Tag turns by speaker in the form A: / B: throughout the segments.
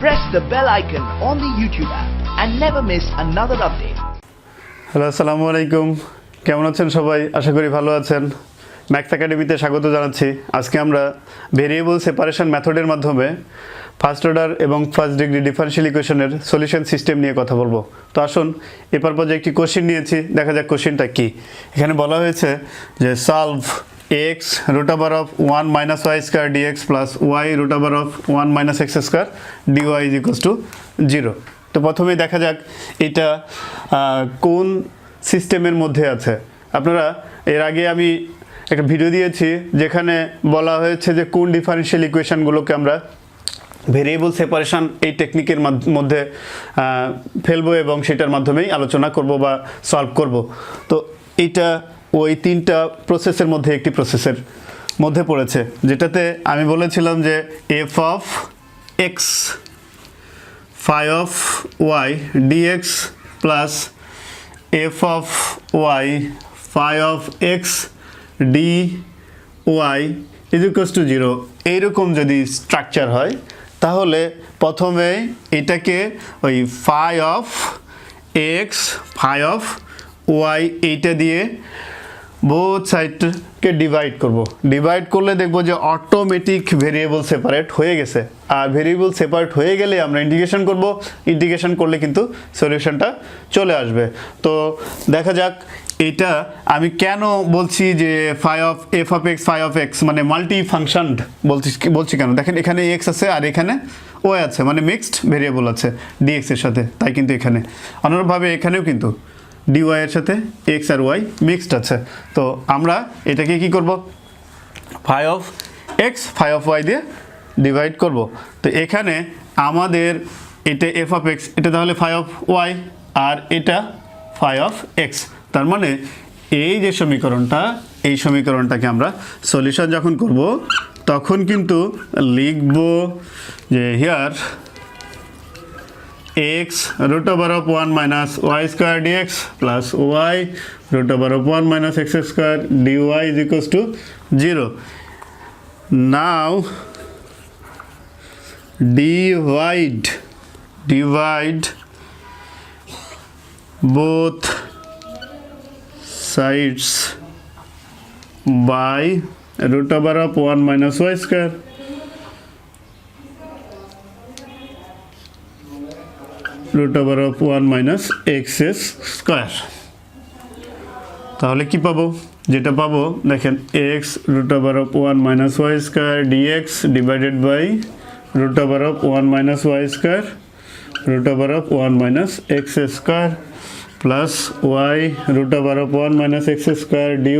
A: press the bell icon on the YouTube app and never miss another update.
B: Hello আসসালামু আলাইকুম, কেমন আছেন সবাই? আশা করি ভালো আছেন। ম্যাথস একাডেমিতে স্বাগত জানাচ্ছি। আজকে আমরা ভেরিয়েবল সেপারেশন মেথডের মাধ্যমে ফার্স্ট অর্ডার এবং ফার্স্ট ডিগ্রি ডিফারেনশিয়াল ইকুয়েশনের সলিউশন সিস্টেম নিয়ে কথা বলবো। তো আসুন এ পারপাজে একটি কোশ্চেন নিয়েছি, দেখা যাক কোশ্চেনটা কি। এখানে বলা হয়েছে যে solve x root over of 1 minus y square dx plus y root over of 1 minus x square dy is equals to 0। তো প্রথমেই দেখা যাক এটা কোন সিস্টেমের মধ্যে আছে। আপনারা এর আগে আমি একটা ভিডিও দিয়েছি যেখানে বলা হয়েছে যে কোন ডিফারেনশিয়াল ইকুয়েশনগুলোকে আমরা ভেরিয়েবল সেপারেশন এই টেকনিকের মধ্যে ফেলবো এবং সেটার মাধ্যমেই আলোচনা করব বা সলভ করব। তো এইটা ওই তিনটা প্রসেসের মধ্যে একটি প্রসেসের মধ্যে পড়েছে, যেটাতে আমি বলেছিলাম যে f of x phi of y dx plus f of y phi of x d y is equals to 0। এইরকম যদি স্ট্রাকচার হয় তাহলে প্রথমে এটাকে ওই phi of x phi of y এইটা দিয়ে বোথ সাইডকে ডিভাইড করব। ডিভাইড করলে দেখব যে অটোমেটিক ভেরিয়েবল সেপারেট হয়ে গেছে। আর ভেরিয়েবল সেপারেট হয়ে গেলে আমরা ইন্টিগ্রেশন করব। ইন্টিগ্রেশন করলে কিন্তু সলিউশনটা চলে আসবে। তো দেখা যাক এটা আমি কেন বলছি যে phi of f of x phi of x মানে মাল্টি ফাংশন বলছি কেন। দেখেন এখানে এক্স আছে আর এখানে ওয়াই আছে, মানে মিক্সড ভেরিয়েবল আছে ডিএক্স এর সাথে, তাই কিন্তু এখানে অনুরূপভাবে এখানেও কিন্তু dy এর সাথে x আর y মিক্সড আছে। তো আমরা এটাকে কি করব, phi of x phi of y দিয়ে ডিভাইড করব। তো এখানে আমাদের এটা f অফ x, এটা তাহলে ফাই অফ y আর এটা ফাই অফ x। তার মানে এই যে সমীকরণটা, এই সমীকরণটাকে আমরা সলিউশন যখন করব তখন কিন্তু লিখব যে here x root over of 1 minus y square dx plus y root over of 1 minus x square dy is equals to 0. Now divide both sides by root over of 1 minus y square root over of 1 minus x square। তাহলে কি পাবো, যেটা পাবো দেখেন x root over of 1 minus y square dx divided by root over of 1 minus y square root over of 1 minus x square plus y root over of 1 minus x square dy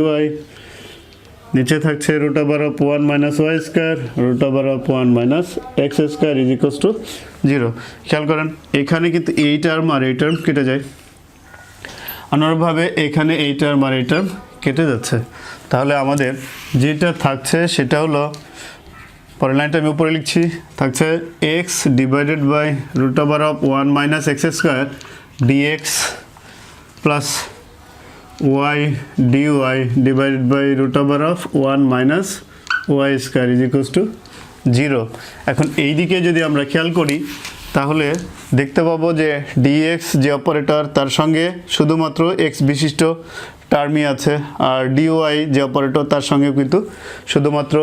B: নিচে থাকছে root over of 1 minus y square root over of 1 minus x square is equals to 0। খেয়াল করেন এখানে কিন্তু এই term আর এই term কেটে যায়, অনুরূপভাবে এখানে এই টার্ম আর এই টার্ম কেটে যাচ্ছে। তাহলে আমাদের যেটা থাকছে সেটা হলো, পরের লাইনটা আমি উপরে লিখছি, থাকছে x divided by root over of 1 minus x square dx plus y dy divided by root over of 1 minus y square is equals to 0। এখন এই দিকে যদি আমরা খেয়াল করি তাহলে দেখতে পাবো যে dx যে অপারেটর তার সঙ্গে শুধুমাত্র x বিশিষ্ট টার্মই আছে, আর dy যে অপারেটর তার সঙ্গে কিন্তু শুধুমাত্র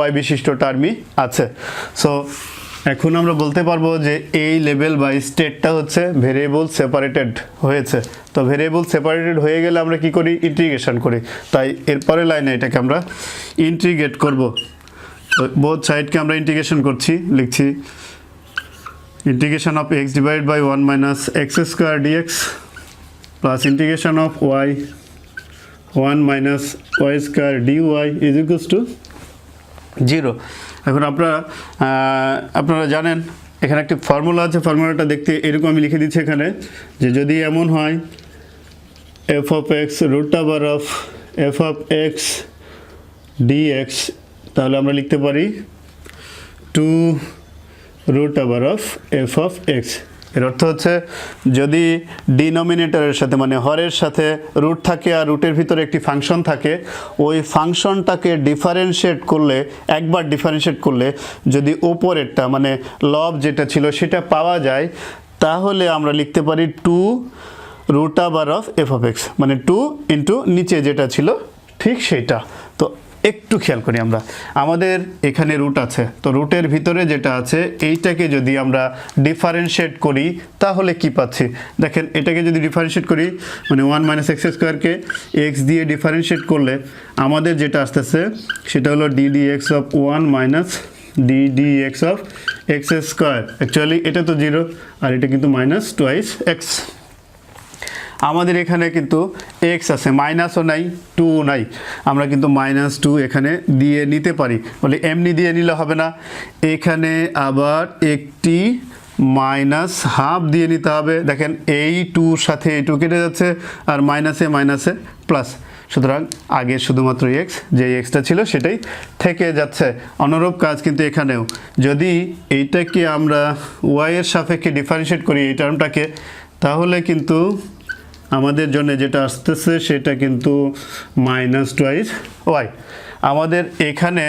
B: y বিশিষ্ট টার্মই আছে। সো এখন আমরা বলতে পারবো যে এই লেভেল বা স্টেটটা হচ্ছে ভেরিয়েবল সেপারেটেড হয়েছে। তো ভেরিয়েবল সেপারেটেড হয়ে গেলে আমরা কি করি, ইন্টিগ্রেশন করি। তাই এরপরে লাইনে এটাকে আমরা ইন্টিগ্রেট করব। বোথ সাইডকে আমরা ইন্টিগ্রেশন করছি, লিখছি integration of x divide by 1 minus x square dx plus integration of y 1 minus y square dy is equals to 0। এখন আপনারা জানেন এখানে একটি ফর্মুলা আছে, ফর্মুলাটা দেখতে এরকম আমি লিখে দিচ্ছি এখানে, যে যদি এমন হয় f of x root over of f of x dx তাহলে আমরা লিখতে পারি 2 root over of f of x। এর অর্থ হচ্ছে যদি ডিনোমিনেটরের সাথে মানে হরের সাথে রুট থাকে আর রুটের ভিতরে একটি ফাংশন থাকে, ওই ফাংশনটাকে ডিফারেন্সিয়েট করলে, একবার ডিফারেন্সিয়েট করলে যদি ওপরেরটা মানে লব যেটা ছিল সেটা পাওয়া যায়, তাহলে আমরা লিখতে পারি 2 root over of f of x, মানে 2 ইন্টু নিচে যেটা ছিল ঠিক সেইটা। তো একটু খেয়াল করি আমরা, আমাদের এখানে রুট আছে, তো রুটের ভিতরে যেটা আছে এইটাকে যদি আমরা ডিফারেন্সিয়েট করি তাহলে কি পাচ্ছি দেখেন, এটাকে যদি ডিফারেন্সিয়েট করি মানে 1 মাইনাস এক্স স্কোয়ারকে এক্স দিয়ে ডিফারেন্সিয়েট করলে আমাদের যেটা আসতেছে সেটা হলো DD x of 1 minus DD x of x square. Actually এটা তো 0 আর এটা কিন্তু মাইনাস টুয়াইস এক্স। আমাদের এখানে কিন্তু এক্স আছে, মাইনাসও নাই, 2 নাই, আমরা কিন্তু -2 এখানে দিয়ে নিতে পারি, বলে এমনি দিয়ে নিলে হবে না, এখানে আবার একটি মাইনাস হাফ দিয়ে নিতে হবে। দেখেন এই 2 সাথে এই 2 কেটে যাচ্ছে আর মাইনাসে মাইনাসে প্লাস, সুতরাং আগে শুধুমাত্র এক্স, যে এক্সটা ছিল সেটাই থেকে যাচ্ছে। অনুরূপ কাজ কিন্তু এখানেও, যদি এইটাকে আমরা ওয়াইয়ের সাপেক্ষে ডিফারেন্সিয়েট করি এই টার্মটাকে, তাহলে কিন্তু আমাদের জন্য যেটা আসতেছে সেটা কিন্তু মাইনাস টুয়াইস ওয়াই। আমাদের এখানে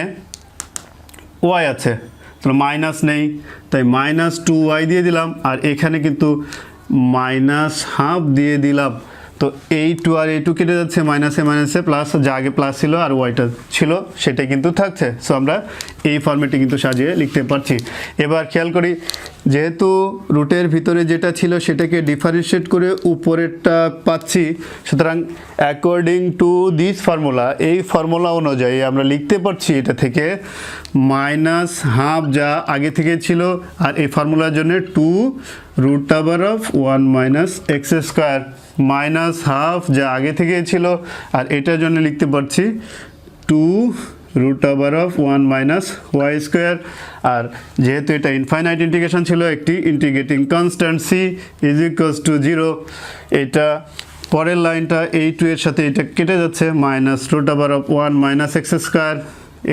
B: ওয়াই আছে, তো মাইনাস নেই, তাই -2y দিয়ে দিলাম, আর এখানে কিন্তু -1/2 দিয়ে দিলাম। তো এই 2 আর এই 2 কেটে যাচ্ছে, মাইনাসে মাইনাসে প্লাস, যা আগে প্লাস ছিল আর ওয়াইটা ছিল সেটাই কিন্তু থাকছে। সো আমরা এই ফর্মেটে কিন্তু সাজিয়ে লিখতে পারছি। এবার খেয়াল করি, যেহেতু রুটের ভিতরে যেটা ছিল সেটাকে ডিফারেন্সিয়েট করে উপরেরটা পাচ্ছি, সুতরাং অ্যাকর্ডিং টু দিস ফর্মুলা, এই ফর্মুলা অনুযায়ী আমরা লিখতে পারছি এটা থেকে -1/2 যা আগে থেকে ছিল, আর এই ফর্মুলার জন্য 2 root over of 1 minus x square, -1/2 যা আগে থেকে ছিল, আর এটার জন্য লিখতে পারছি 2 root over of 1 minus Y square. আর যেহেতু এটা ইনফাইনাইট ইন্টিগ্রেশন ছিল, একটি integrating constant C is equals to 0। এটা পরের লাইনটা এই 2 এর সাথে এটা কেটে যাচ্ছে, minus root over of 1 minus x square,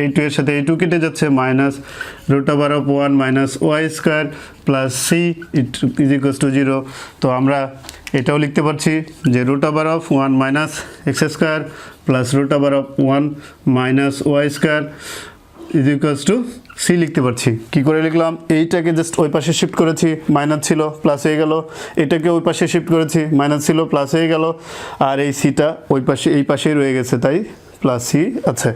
B: এই 2 এর সাথে এই 2 কেটে যাচ্ছে, minus root over of 1 minus Y square plus c is equals to 0। তো আমরা এটাও লিখতে পারছি যে root over of 1 minus x square plus root over of 1 minus Y square is equals to c লিখতে পারছি। কী করে লিখলাম, এইটাকে জাস্ট ওই পাশে শিফট করেছি, মাইনাস ছিল প্লাস হয়ে গেল, এটাকে ওই পাশে শিফট করেছি, মাইনাস ছিল প্লাস হয়ে গেল, আর এই সিটা ওই পাশে এই পাশেই রয়ে গেছে, তাই প্লাস সি আছে।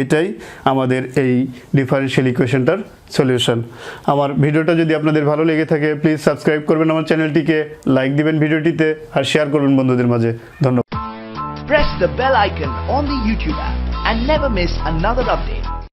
B: এটাই আমাদের এই ডিফারেনশিয়াল ইকুয়েশনটার সলিউশন। আমার ভিডিওটা যদি আপনাদের ভালো লেগে থাকে প্লিজ সাবস্ক্রাইব করবেন আমার চ্যানেলটিকে, লাইক দিবেন ভিডিওটিতে, আর শেয়ার করবেন বন্ধুদের মাঝে। ধন্যবাদ।
A: Press the bell icon on the YouTube app and never miss another update.